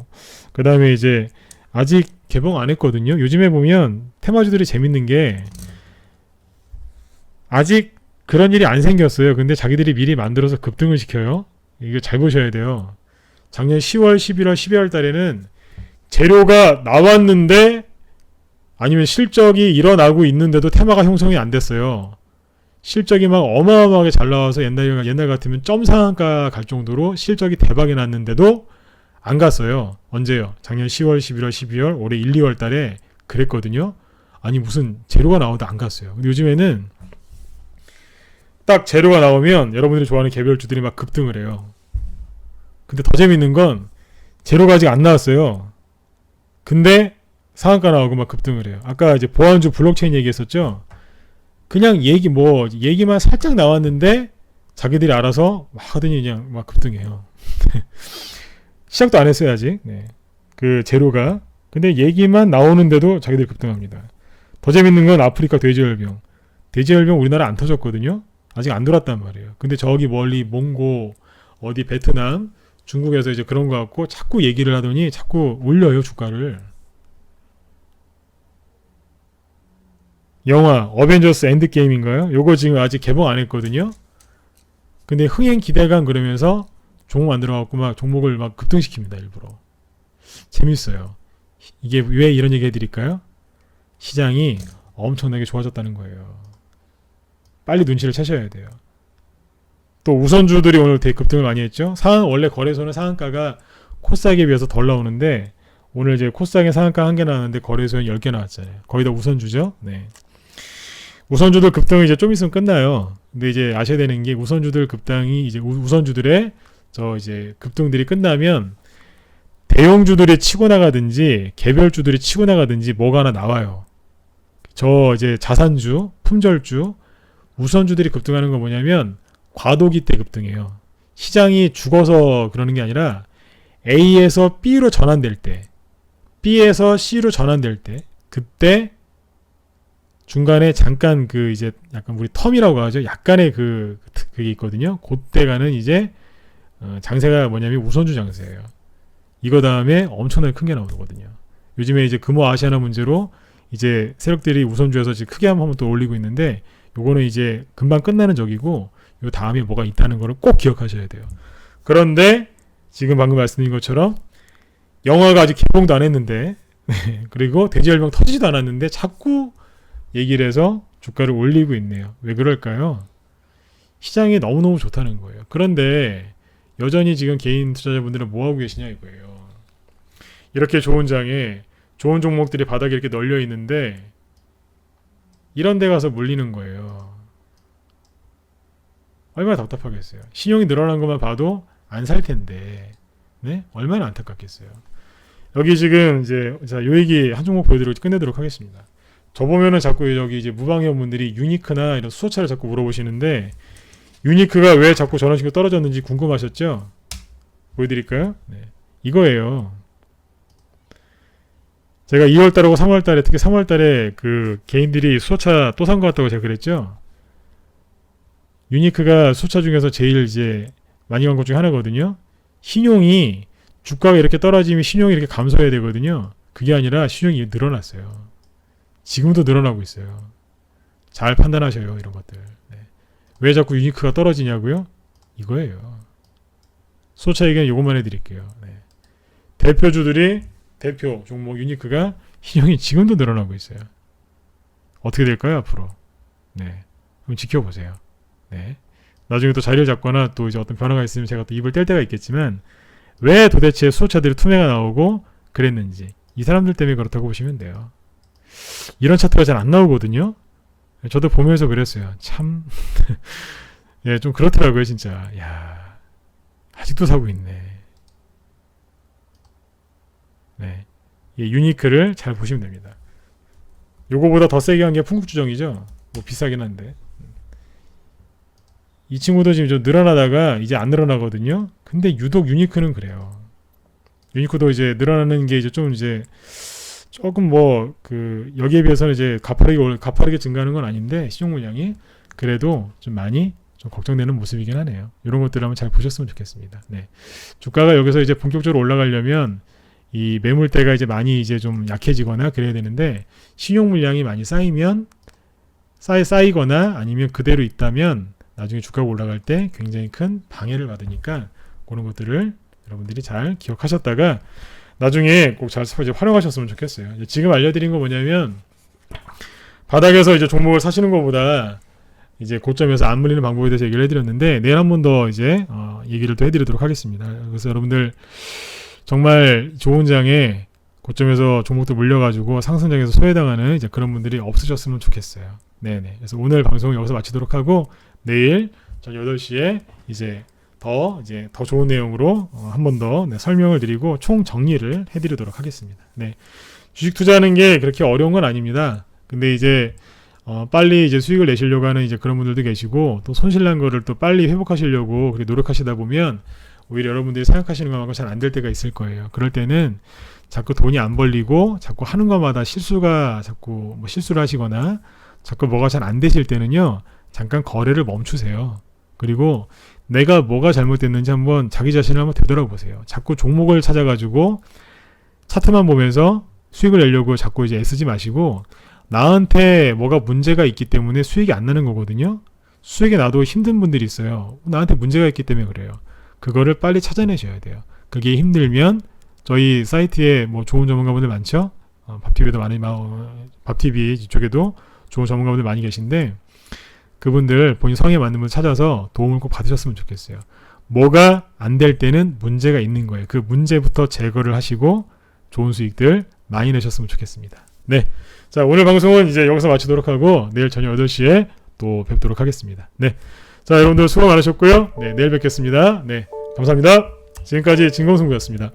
그 다음에 이제 아직 개봉 안 했거든요. 요즘에 보면 테마주들이 재밌는 게 아직 그런 일이 안 생겼어요. 근데 자기들이 미리 만들어서 급등을 시켜요. 이거 잘 보셔야 돼요. 작년 10월, 11월, 12월 달에는 재료가 나왔는데 아니면 실적이 일어나고 있는데도 테마가 형성이 안 됐어요. 실적이 막 어마어마하게 잘 나와서 옛날 같으면 점 상한가 갈 정도로 실적이 대박이 났는데도 안 갔어요. 언제요? 작년 10월, 11월, 12월, 올해 1, 2월 달에 그랬거든요. 아니 무슨 재료가 나와도 안 갔어요. 근데 요즘에는 딱 재료가 나오면 여러분들이 좋아하는 개별주들이 막 급등을 해요. 근데 더 재밌는 건 재료가 아직 안 나왔어요. 근데 상한가 나오고 막 급등을 해요. 아까 이제 보안주 블록체인 얘기했었죠. 그냥 얘기만 살짝 나왔는데 자기들이 알아서 막 하더니 그냥 막 급등해요. 시작도 안 했어요 아직. 네. 그 재료가. 근데 얘기만 나오는데도 자기들이 급등합니다. 더 재밌는 건 아프리카 돼지열병. 돼지열병 우리나라 안 터졌거든요. 아직 안 돌았단 말이에요. 근데 저기 멀리 몽고 어디 베트남 중국에서 이제 그런 거 갖고 자꾸 얘기를 하더니 자꾸 올려요 주가를. 영화 어벤져스 엔드게임인가요? 요거 지금 아직 개봉 안 했거든요. 근데 흥행 기대감 그러면서 종목 만들어갖고 막 종목을 막 급등시킵니다 일부러. 재밌어요. 이게 왜 이런 얘기 해드릴까요? 시장이 엄청나게 좋아졌다는 거예요. 빨리 눈치를 채셔야 돼요. 또 우선주들이 오늘 되게 급등을 많이 했죠. 원래 거래소는 상한가가 코스닥에 비해서 덜 나오는데 오늘 이제 코스닥에 상한가 1개 나왔는데 거래소엔 10개 나왔잖아요. 거의 다 우선주죠. 네. 우선주들 급등은 이제 좀 있으면 끝나요. 근데 이제 아셔야 되는 게 우선주들 급등이 이제 우선주들의 이제 급등들이 끝나면 대형주들이 치고 나가든지 개별주들이 치고 나가든지 뭐가 하나 나와요. 이제 자산주, 품절주, 우선주들이 급등하는 건 뭐냐면 과도기 때 급등해요. 시장이 죽어서 그러는 게 아니라 A에서 B로 전환될 때, B에서 C로 전환될 때, 그때 중간에 잠깐 그 이제 약간 우리 텀이라고 하죠. 약간의 그게 있거든요. 그때가는 이제 장세가 뭐냐면 우선주 장세예요. 이거 다음에 엄청나게 큰 게 나오거든요. 요즘에 이제 금호 아시아나 문제로 이제 세력들이 우선주에서 지금 크게 한번 또 올리고 있는데 요거는 이제 금방 끝나는 적이고 요 다음에 뭐가 있다는 거를 꼭 기억하셔야 돼요. 그런데 지금 방금 말씀드린 것처럼 영화가 아직 개봉도 안 했는데 그리고 돼지열병 터지지도 않았는데 자꾸 얘기를 해서 주가를 올리고 있네요. 왜 그럴까요? 시장이 너무너무 좋다는 거예요. 그런데 여전히 지금 개인 투자자분들은 뭐하고 계시냐 이거예요. 이렇게 좋은 장에 좋은 종목들이 바닥에 이렇게 널려 있는데 이런 데 가서 물리는 거예요. 얼마나 답답하겠어요. 신용이 늘어난 것만 봐도 안 살 텐데 네? 얼마나 안타깝겠어요. 여기 지금 이제 요 얘기 한 종목 보여드리고 끝내도록 하겠습니다. 저 보면은 자꾸 여기 이제 무방회원분들이 유니크나 이런 수소차를 자꾸 물어보시는데 유니크가 왜 자꾸 저런 식으로 떨어졌는지 궁금하셨죠? 보여드릴까요? 네. 이거예요. 제가 2월달하고 3월달에 특히 3월달에 그 개인들이 수소차 또 산 것 같다고 제가 그랬죠? 유니크가 수소차 중에서 제일 이제 많이 간 것 중에 하나거든요. 신용이 주가가 이렇게 떨어지면 신용이 이렇게 감소해야 되거든요. 그게 아니라 신용이 늘어났어요. 지금도 늘어나고 있어요. 잘 판단하셔요 이런 것들. 네. 왜 자꾸 유니크가 떨어지냐고요? 이거예요. 수소차 얘기는 요것만 해드릴게요. 네. 대표 종목 유니크가 신용이 지금도 늘어나고 있어요. 어떻게 될까요 앞으로? 네, 그럼 지켜보세요. 네. 나중에 또 자리를 잡거나 또 이제 어떤 변화가 있으면 제가 또 입을 뗄 때가 있겠지만 왜 도대체 수소차들이 투매가 나오고 그랬는지 이 사람들 때문에 그렇다고 보시면 돼요. 이런 차트가 잘 안 나오거든요. 저도 보면서 그랬어요. 참 예, 좀 그렇더라고요 진짜. 야, 아직도 사고 있네. 네, 이 유니크를 잘 보시면 됩니다. 요거보다 더 세게 한 게 풍국주정이죠. 뭐 비싸긴 한데 이 친구도 지금 좀 늘어나다가 이제 안 늘어나거든요. 근데 유독 유니크는 그래요. 유니크도 이제 늘어나는 게 이제 좀 이제 조금 뭐 그 여기에 비해서는 이제 가파르게 증가하는 건 아닌데 시중 물량이 그래도 좀 많이 좀 걱정되는 모습이긴 하네요. 이런 것들을 한번 잘 보셨으면 좋겠습니다. 네. 주가가 여기서 이제 본격적으로 올라가려면 이 매물대가 이제 많이 이제 좀 약해지거나 그래야 되는데 신용 물량이 많이 쌓이거나 아니면 그대로 있다면 나중에 주가가 올라갈 때 굉장히 큰 방해를 받으니까 그런 것들을 여러분들이 잘 기억하셨다가 나중에 꼭 잘 활용하셨으면 좋겠어요. 지금 알려드린 거 뭐냐면 바닥에서 이제 종목을 사시는 것보다 이제 고점에서 안 물리는 방법에 대해서 얘기를 해드렸는데 내일 한 번 더 이제 얘기를 또 해드리도록 하겠습니다. 그래서 여러분들 정말 좋은 장에 고점에서 종목도 물려가지고 상승장에서 소외당하는 이제 그런 분들이 없으셨으면 좋겠어요. 네네. 그래서 오늘 방송을 여기서 마치도록 하고 내일 저녁 8시에 이제 더 좋은 내용으로 한 번 더 설명을 드리고 총 정리를 해드리도록 하겠습니다. 네. 주식 투자하는 게 그렇게 어려운 건 아닙니다. 근데 이제 빨리 이제 수익을 내시려고 하는 이제 그런 분들도 계시고 또 손실난 거를 또 빨리 회복하시려고 그렇게 노력하시다 보면 오히려 여러분들이 생각하시는 것만큼 잘 안 될 때가 있을 거예요. 그럴 때는 자꾸 돈이 안 벌리고 자꾸 하는 것마다 자꾸 뭐 실수를 하시거나 자꾸 뭐가 잘 안 되실 때는요. 잠깐 거래를 멈추세요. 그리고 내가 뭐가 잘못됐는지 한번 자기 자신을 한번 되돌아보세요. 자꾸 종목을 찾아가지고 차트만 보면서 수익을 내려고 자꾸 이제 애쓰지 마시고 나한테 뭐가 문제가 있기 때문에 수익이 안 나는 거거든요. 수익이 나도 힘든 분들이 있어요. 나한테 문제가 있기 때문에 그래요. 그거를 빨리 찾아내셔야 돼요. 그게 힘들면 저희 사이트에 뭐 좋은 전문가분들 많죠. 밥TV에도 밥TV 이쪽에도 좋은 전문가분들 많이 계신데 그분들 본인 성에 맞는 분 찾아서 도움을 꼭 받으셨으면 좋겠어요. 뭐가 안 될 때는 문제가 있는 거예요. 그 문제부터 제거를 하시고 좋은 수익들 많이 내셨으면 좋겠습니다. 네. 자, 오늘 방송은 이제 여기서 마치도록 하고 내일 저녁 8시에 또 뵙도록 하겠습니다. 네. 자, 여러분들 수고 많으셨고요. 네, 내일 뵙겠습니다. 네. 감사합니다. 지금까지 진검승부였습니다.